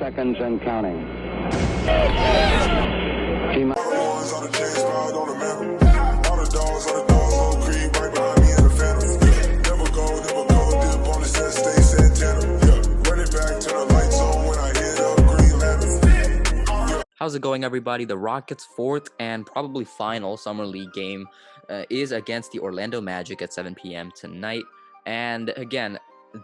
seconds and counting. T- How's it going, everybody? The Rockets' fourth and probably final Summer League game is against the Orlando Magic at 7 p.m. tonight. And again,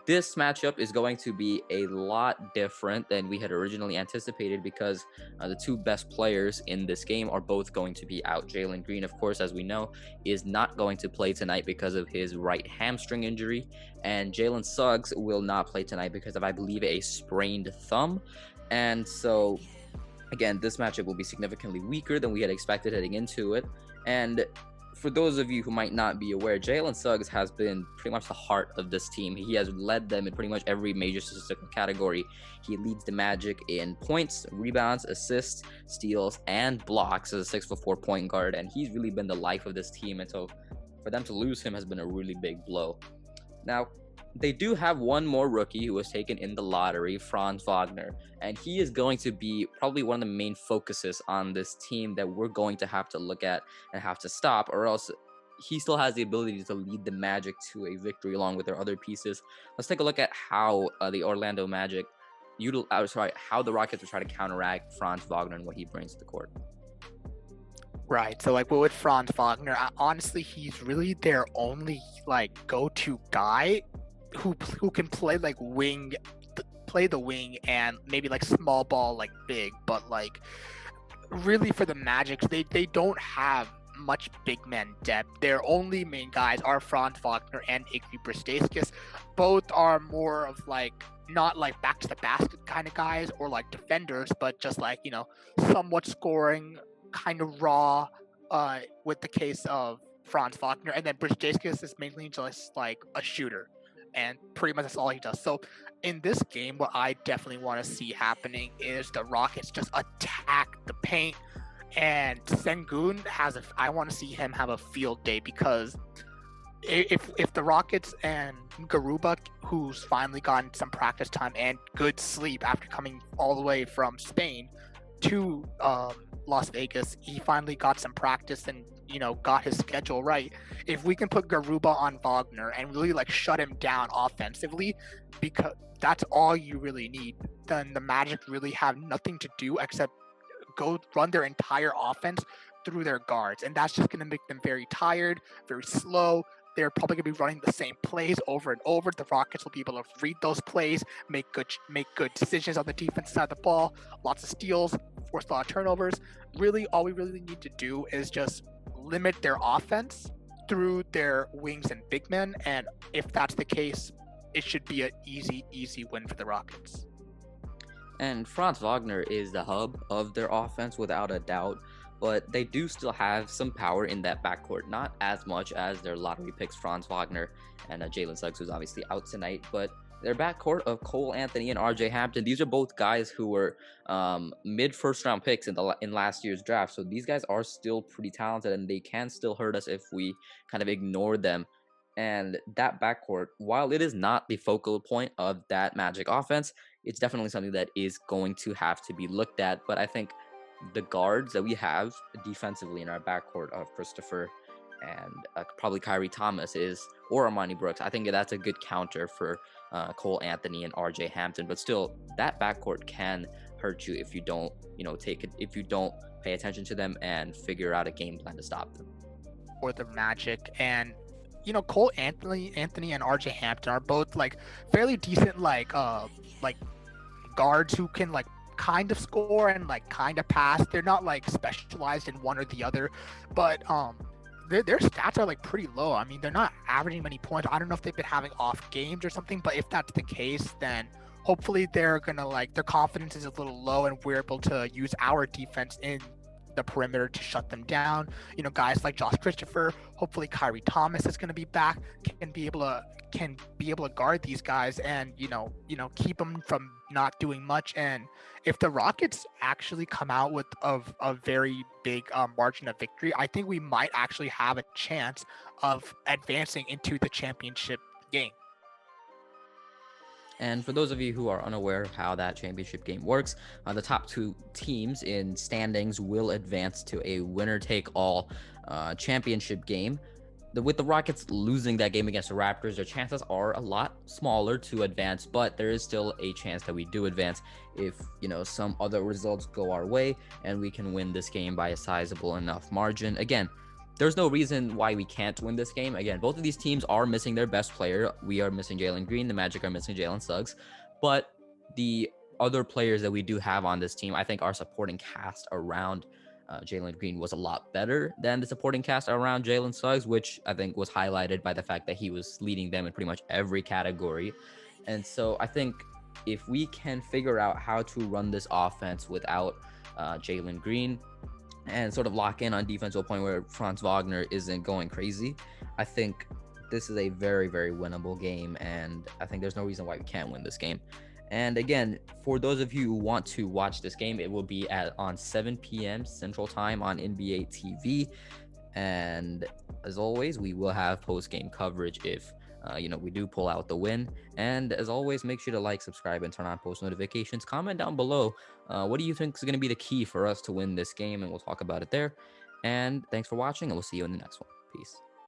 this matchup is going to be a lot different than we had originally anticipated because the two best players in this game are both going to be out. Jalen Green, of course, as we know, is not going to play tonight because of his right hamstring injury. And Jalen Suggs will not play tonight because of, I believe, a sprained thumb. And so again, this matchup will be significantly weaker than we had expected heading into it. And for those of you who might not be aware, Jalen Suggs has been pretty much the heart of this team. He has led them in pretty much every major statistical category. He leads the Magic in points, rebounds, assists, steals, and blocks as a 6'4" point guard. And he's really been the life of this team. And so for them to lose him has been a really big blow. Now, they do have one more rookie who was taken in the lottery, Franz Wagner, and he is going to be probably one of the main focuses on this team that we're going to have to look at and have to stop, or else he still has the ability to lead the Magic to a victory along with their other pieces. Let's take a look at how the Orlando Magic, how the Rockets will try to counteract Franz Wagner and what he brings to the court. Right. So with Franz Wagner, honestly, he's really their only go-to guy who can play play the wing and maybe small ball big, but really for the Magic, they don't have much big man depth. Their only main guys are Franz Wagner and Iggy Bristaiskis. Both are more of not back to the basket kind of guys or defenders, but just somewhat scoring, kind of raw, with the case of Franz Wagner. And then Bristaiskis is mainly just a shooter, and pretty much that's all he does. So in this game, what I definitely want to see happening is the Rockets just attack the paint, and Sengun I want to see him have a field day, because if the Rockets and Garuba, who's finally gotten some practice time and good sleep after coming all the way from Spain to Las Vegas, he finally got some practice and got his schedule right. If we can put Garuba on Wagner and really shut him down offensively, because that's all you really need, then the Magic really have nothing to do except go run their entire offense through their guards, and that's just going to make them very tired, very slow. They're probably going to be running the same plays over and over. The Rockets will be able to read those plays, make good decisions on the defense side of the ball, lots of steals, force a lot of turnovers. Really, all we really need to do is just limit their offense through their wings and big men, and if that's the case, it should be an easy win for the Rockets. And Franz Wagner is the hub of their offense without a doubt, but they do still have some power in that backcourt. Not as much as their lottery picks, Franz Wagner and Jalen Suggs, who's obviously out tonight, but their backcourt of Cole Anthony and RJ Hampton, these are both guys who were mid first round picks in last year's draft. So these guys are still pretty talented, and they can still hurt us if we kind of ignore them. And that backcourt, while it is not the focal point of that Magic offense, it's definitely something that is going to have to be looked at. But I think the guards that we have defensively in our backcourt of Christopher and probably Kyrie Thomas or Armani Brooks, I think that's a good counter for Cole Anthony and RJ Hampton. But still, that backcourt can hurt you if you don't if you don't pay attention to them and figure out a game plan to stop them. For the Magic, and Cole Anthony and RJ Hampton are both fairly decent guards who can kind of score and kind of pass. They're not specialized in one or the other, but their stats are pretty low. I mean, they're not averaging many points. I don't know if they've been having off games or something, but if that's the case, then hopefully they're gonna their confidence is a little low, and we're able to use our defense in the perimeter to shut them down. Guys like Josh Christopher, hopefully Kyrie Thomas is going to be back, can be able to guard these guys and keep them from not doing much. And if the Rockets actually come out with a very big margin of victory, I think we might actually have a chance of advancing into the championship game. And for those of you who are unaware of how that championship game works, the top two teams in standings will advance to a winner-take-all championship game. With the Rockets losing that game against the Raptors, their chances are a lot smaller to advance, but there is still a chance that we do advance if, some other results go our way and we can win this game by a sizable enough margin. Again, there's no reason why we can't win this game. Again, both of these teams are missing their best player. We are missing Jalen Green. The Magic are missing Jalen Suggs. But the other players that we do have on this team, I think our supporting cast around Jalen Green was a lot better than the supporting cast around Jalen Suggs, which I think was highlighted by the fact that he was leading them in pretty much every category. And so I think if we can figure out how to run this offense without Jalen Green and sort of lock in on defense to a point where Franz Wagner isn't going crazy, I think this is a very, very winnable game. And I think there's no reason why we can't win this game. And again, for those of you who want to watch this game, it will be on 7 p.m. Central Time on NBA TV. And as always, we will have post-game coverage if we do pull out the win. And as always, make sure to like, subscribe, and turn on post notifications. Comment down below, what do you think is going to be the key for us to win this game? And we'll talk about it there. And thanks for watching, and we'll see you in the next one. Peace.